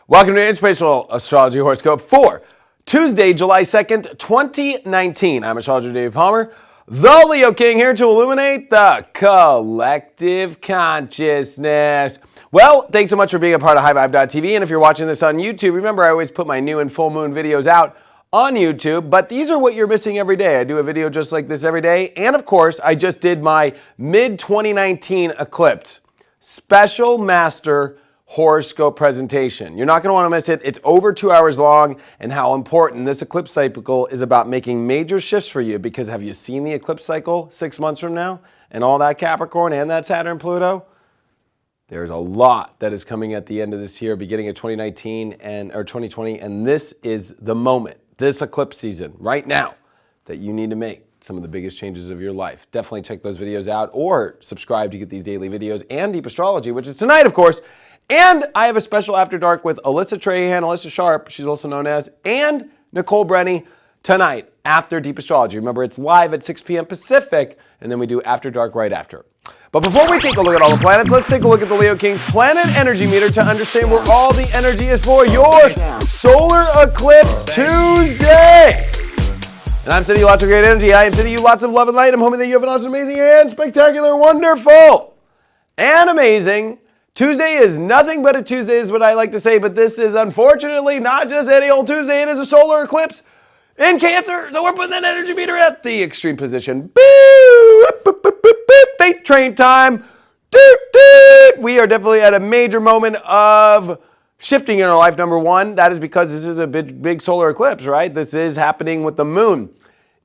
Welcome to Inspirational Astrology Horoscope for Tuesday, July 2nd, 2019. I'm astrologer David Palmer, the Leo King, here to illuminate the collective consciousness. Well, thanks so much for being a part of HighVibe.tv, and if you're watching this on YouTube, remember I always put my new and full moon videos out on YouTube, but these are what you're missing every day. I do a video just like this every day, and of course, I just did my mid-2019 Eclipse special master horoscope presentation. You're not going to want to miss it. It's over 2 hours long, and how important this eclipse cycle is about making major shifts for you, because have you seen the eclipse cycle 6 months from now and all that Capricorn and that Saturn Pluto? There's a lot that is coming at the end of this year, beginning of 2019 or 2020, and this is the moment, this eclipse season right now, that you need to make some of the biggest changes of your life. Definitely check those videos out, or subscribe to get these daily videos and Deep Astrology, which is tonight, of course. And I have a special After Dark with Alyssa Trahan, Alyssa Sharp, she's also known as, and Nicole Brenny tonight after Deep Astrology. Remember, it's live at 6 p.m. Pacific, and then we do After Dark right after. But before we take a look at all the planets, let's take a look at the Leo King's planet energy meter to understand where all the energy is for your solar eclipse Tuesday. And I'm sending you lots of great energy. I am sending you lots of love and light. I'm hoping that you have an awesome, amazing, and spectacular, wonderful, and amazing Tuesday. Is nothing but a Tuesday is what I like to say, but this is unfortunately not just any old Tuesday. It is a solar eclipse in Cancer, so we're putting that energy meter at the extreme position. Boo! Fate train time. We are definitely at a major moment of shifting in our life. Number one, that is because this is a big solar eclipse, right? This is happening with the moon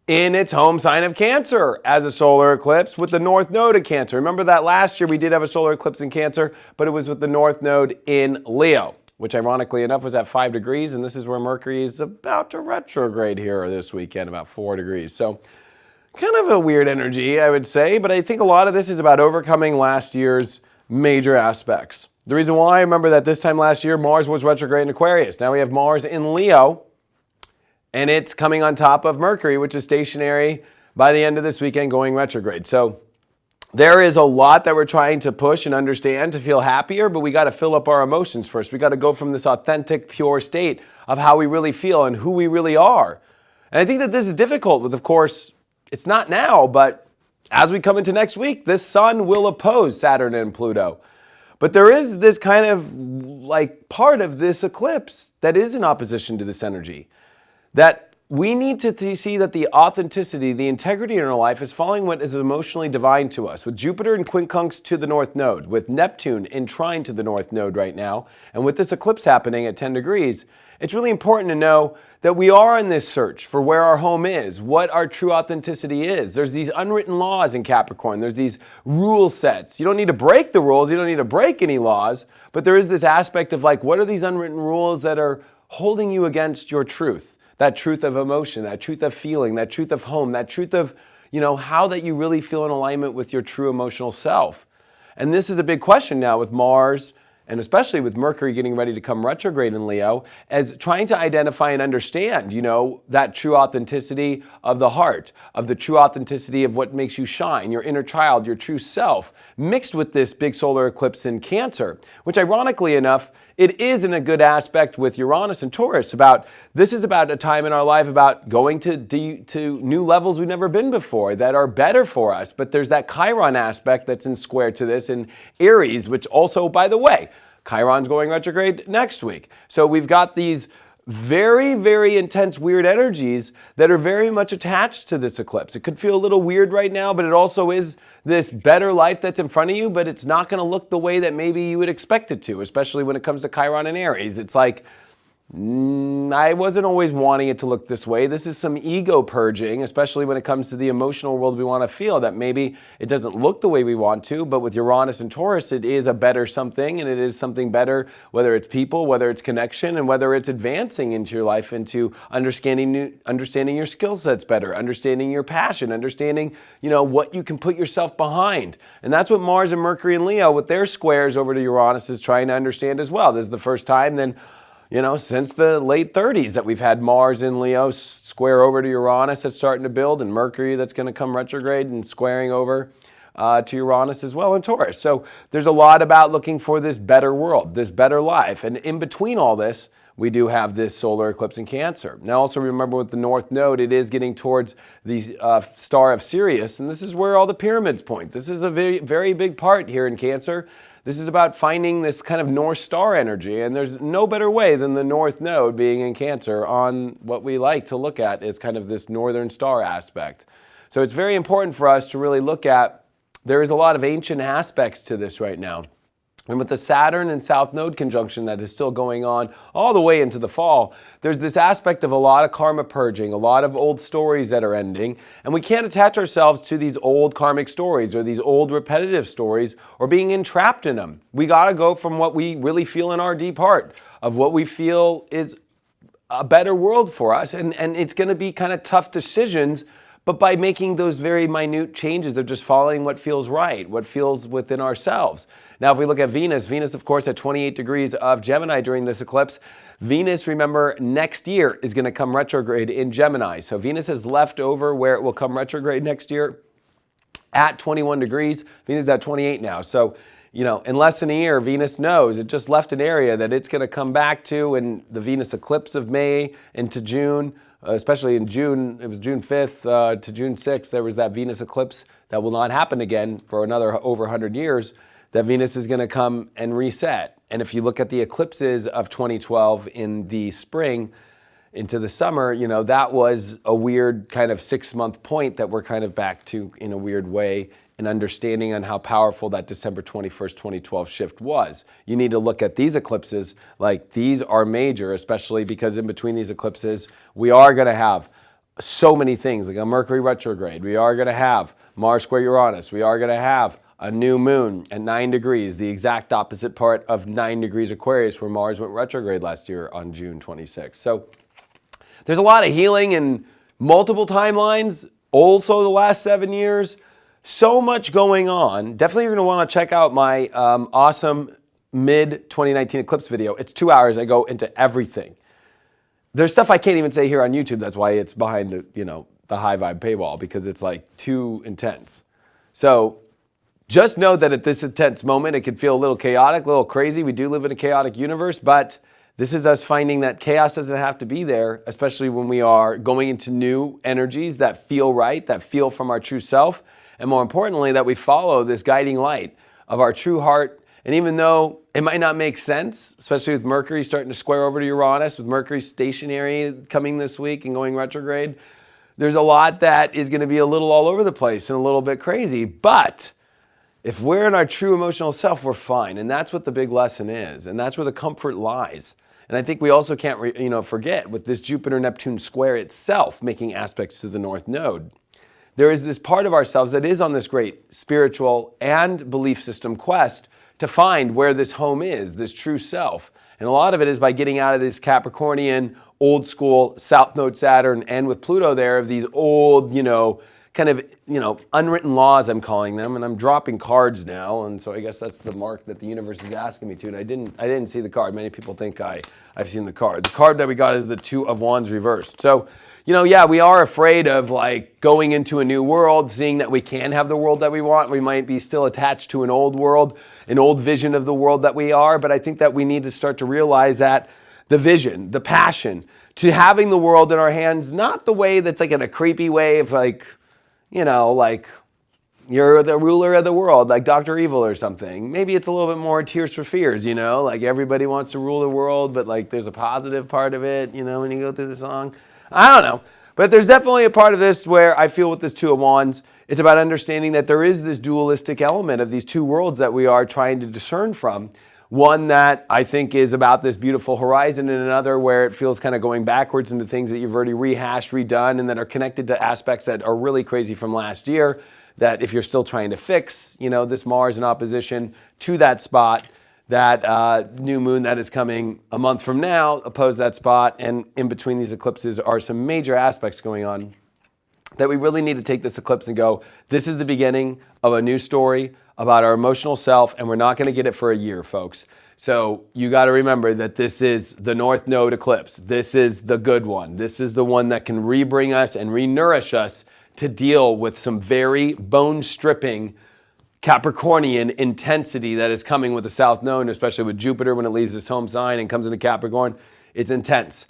in its home sign of Cancer as a solar eclipse with the North Node of Cancer. Remember that last year we did have a solar eclipse in Cancer, but it was with the North Node in Leo, which ironically enough was at 5 degrees, and this is where Mercury is about to retrograde here this weekend, about 4 degrees. So kind of a weird energy, I would say, but I think a lot of this is about overcoming last year's major aspects. The reason why, I remember that this time last year, Mars was retrograde in Aquarius. Now we have Mars in Leo, and it's coming on top of Mercury, which is stationary by the end of this weekend, going retrograde. So there is a lot that we're trying to push and understand to feel happier, but we got to fill up our emotions first. We got to go from this authentic, pure state of how we really feel and who we really are. And I think that this is difficult with, of course, it's not now, but as we come into next week, this sun will oppose Saturn and Pluto. But there is this kind of like part of this eclipse that is in opposition to this energy, that we need to see that the authenticity, the integrity in our life is following what is emotionally divine to us. With Jupiter in quincunx to the North Node, with Neptune in trine to the North Node right now, and with this eclipse happening at 10 degrees, it's really important to know that we are in this search for where our home is, what our true authenticity is. There's these unwritten laws in Capricorn. There's these rule sets. You don't need to break the rules. You don't need to break any laws, but there is this aspect of like, what are these unwritten rules that are holding you against your truth? That truth of emotion, that truth of feeling, that truth of home, that truth of, how that you really feel in alignment with your true emotional self. And this is a big question now with Mars, and especially with Mercury getting ready to come retrograde in Leo, as trying to identify and understand, that true authenticity of the heart, of the true authenticity of what makes you shine, your inner child, your true self, mixed with this big solar eclipse in Cancer, which ironically enough, it is in a good aspect with Uranus and Taurus. This is about a time in our life about going to new levels we've never been before that are better for us. But there's that Chiron aspect that's in square to this in Aries, which also, by the way, Chiron's going retrograde next week. So we've got these very, very intense, weird energies that are very much attached to this eclipse. It could feel a little weird right now, but it also is this better life that's in front of you, but it's not going to look the way that maybe you would expect it to, especially when it comes to Chiron and Aries. It's like, I wasn't always wanting it to look this way. This is some ego purging, especially when it comes to the emotional world we want to feel, that maybe it doesn't look the way we want to, but with Uranus and Taurus, it is a better something, and it is something better, whether it's people, whether it's connection, and whether it's advancing into your life, into understanding your skill sets better, understanding your passion, understanding, what you can put yourself behind. And that's what Mars and Mercury and Leo with their squares over to Uranus is trying to understand as well. This is the first time then since the late 30s that we've had Mars in Leo square over to Uranus that's starting to build, and Mercury that's going to come retrograde and squaring over to Uranus as well in Taurus. So there's a lot about looking for this better world, this better life. And in between all this, we do have this solar eclipse in Cancer. Now also remember with the North Node, it is getting towards the star of Sirius, and this is where all the pyramids point. This is a very, very big part here in Cancer. This is about finding this kind of North Star energy, and there's no better way than the North Node being in Cancer on what we like to look at is kind of this Northern Star aspect. So it's very important for us to really look at, there is a lot of ancient aspects to this right now. And with the Saturn and South Node conjunction that is still going on all the way into the fall, there's this aspect of a lot of karma purging, a lot of old stories that are ending, and we can't attach ourselves to these old karmic stories or these old repetitive stories or being entrapped in them. We got to go from what we really feel in our deep heart of what we feel is a better world for us, and it's going to be kind of tough decisions, but by making those very minute changes of just following what feels right, what feels within ourselves. Now, if we look at Venus, of course, at 28 degrees of Gemini during this eclipse, Venus, remember, next year is going to come retrograde in Gemini. So Venus has left over where it will come retrograde next year at 21 degrees. Venus is at 28 now. So, in less than a year, Venus knows it just left an area that it's going to come back to, and the Venus eclipse of May into June, especially in June, it was June 5th to June 6th, there was that Venus eclipse that will not happen again for another over 100 years, that Venus is going to come and reset. And if you look at the eclipses of 2012 in the spring into the summer, that was a weird kind of 6-month point that we're kind of back to in a weird way, and understanding on how powerful that December 21st, 2012 shift was. You need to look at these eclipses like these are major, especially because in between these eclipses, we are going to have so many things like a Mercury retrograde. We are going to have Mars square Uranus. We are going to have a new moon at 9 degrees, the exact opposite part of 9 degrees Aquarius where Mars went retrograde last year on June 26th. So there's a lot of healing in multiple timelines, also the last 7 years. So much going on. Definitely you're going to want to check out my awesome mid-2019 eclipse video. It's 2 hours. I go into everything. There's stuff I can't even say here on YouTube. That's why it's behind the high vibe paywall, because it's like too intense. So just know that at this intense moment, it can feel a little chaotic, a little crazy. We do live in a chaotic universe, but this is us finding that chaos doesn't have to be there, especially when we are going into new energies that feel right, that feel from our true self, and more importantly, that we follow this guiding light of our true heart. And even though it might not make sense, especially with Mercury starting to square over to Uranus, with Mercury stationary coming this week and going retrograde, there's a lot that is going to be a little all over the place and a little bit crazy, but if we're in our true emotional self, we're fine. And that's what the big lesson is. And that's where the comfort lies. And I think we also can't forget with this Jupiter-Neptune square itself making aspects to the North Node. There is this part of ourselves that is on this great spiritual and belief system quest to find where this home is, this true self. And a lot of it is by getting out of this Capricornian, old school South Node Saturn, and with Pluto there, of these old, kind of, unwritten laws, I'm calling them, and I'm dropping cards now, and so I guess that's the mark that the universe is asking me to, and I didn't see the card. Many people think I've seen the card. The card that we got is the Two of Wands reversed. So, we are afraid of going into a new world, seeing that we can have the world that we want. We might be still attached to an old world, an old vision of the world that we are, but I think that we need to start to realize that the vision, the passion, to having the world in our hands, not the way that's in a creepy way of you're the ruler of the world, like Dr. Evil or something. Maybe it's a little bit more Tears for Fears, everybody wants to rule the world, but there's a positive part of it, when you go through the song. I don't know. But there's definitely a part of this where I feel with this Two of Wands, it's about understanding that there is this dualistic element of these two worlds that we are trying to discern from. One that I think is about this beautiful horizon, and another where it feels kind of going backwards into things that you've already rehashed, redone, and that are connected to aspects that are really crazy from last year, that if you're still trying to fix, this Mars in opposition to that spot, that new moon that is coming a month from now oppose that spot, and in between these eclipses are some major aspects going on that we really need to take this eclipse and go, this is the beginning of a new story about our emotional self, and we're not going to get it for a year, folks. So you got to remember that this is the North Node eclipse. This is the good one. This is the one that can rebring us and re-nourish us to deal with some very bone-stripping Capricornian intensity that is coming with the South Node, especially with Jupiter when it leaves its home sign and comes into Capricorn. It's intense.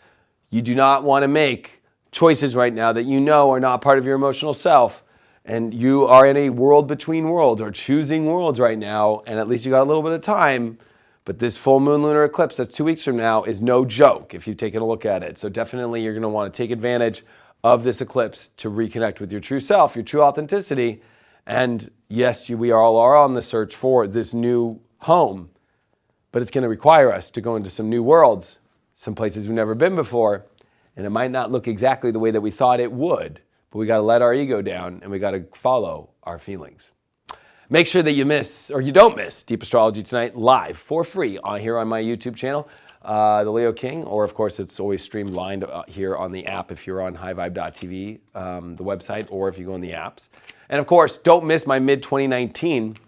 You do not want to make choices right now that you know are not part of your emotional self, and you are in a world between worlds or choosing worlds right now, and at least you got a little bit of time. But this full moon lunar eclipse that's 2 weeks from now is no joke if you've taken a look at it. So definitely you're going to want to take advantage of this eclipse to reconnect with your true self, your true authenticity. And yes, we all are on the search for this new home, but it's going to require us to go into some new worlds, some places we've never been before. And it might not look exactly the way that we thought it would, but we got to let our ego down and we got to follow our feelings. Make sure that you don't miss Deep Astrology tonight live for free here on my YouTube channel, The Leo King, or of course it's always streamlined here on the app if you're on highvibe.tv, the website, or if you go in the apps. And of course, don't miss my mid-2019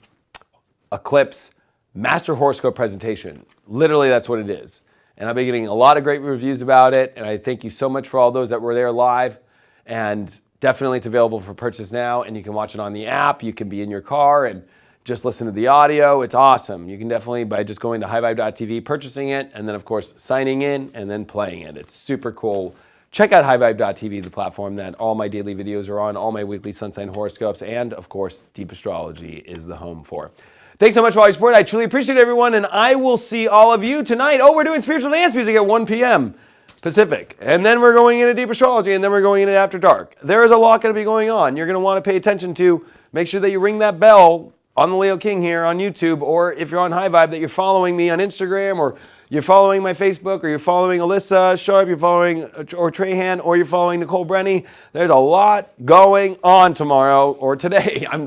Eclipse Master Horoscope presentation. Literally, that's what it is. And I've been getting a lot of great reviews about it, and I thank you so much for all those that were there live. And definitely it's available for purchase now, and you can watch it on the app. You can be in your car and just listen to the audio. It's awesome. You can definitely, by just going to highvibe.tv, purchasing it, and then of course signing in and then playing it. It's super cool. Check out highvibe.tv, the platform that all my daily videos are on, all my weekly sun sign horoscopes, and of course Deep Astrology is the home for. Thanks so much for all your support. I truly appreciate it, everyone, and I will see all of you tonight. Oh, we're doing spiritual dance music at 1 p.m. Pacific, and then we're going into Deep Astrology, and then we're going into After Dark. There is a lot going to be going on. You're going to want to pay attention to. Make sure that you ring that bell on the Leo King here on YouTube, or if you're on High Vibe, that you're following me on Instagram, or you're following my Facebook, or you're following Alyssa Sharp, you're following or Trahan, or you're following Nicole Brenny. There's a lot going on tomorrow or today. I'm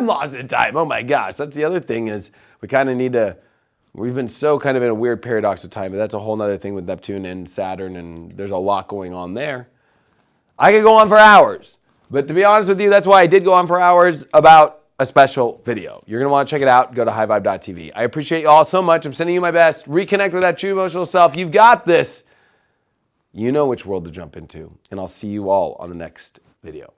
lost in time. Oh my gosh. That's the other thing is we kind of need to. We've been so kind of in a weird paradox of time, but that's a whole nother thing with Neptune and Saturn, and there's a lot going on there. I could go on for hours, but to be honest with you, that's why I did go on for hours about a special video. You're going to want to check it out. Go to highvibe.tv. I appreciate you all so much. I'm sending you my best. Reconnect with that true emotional self. You've got this. You know which world to jump into, and I'll see you all on the next video.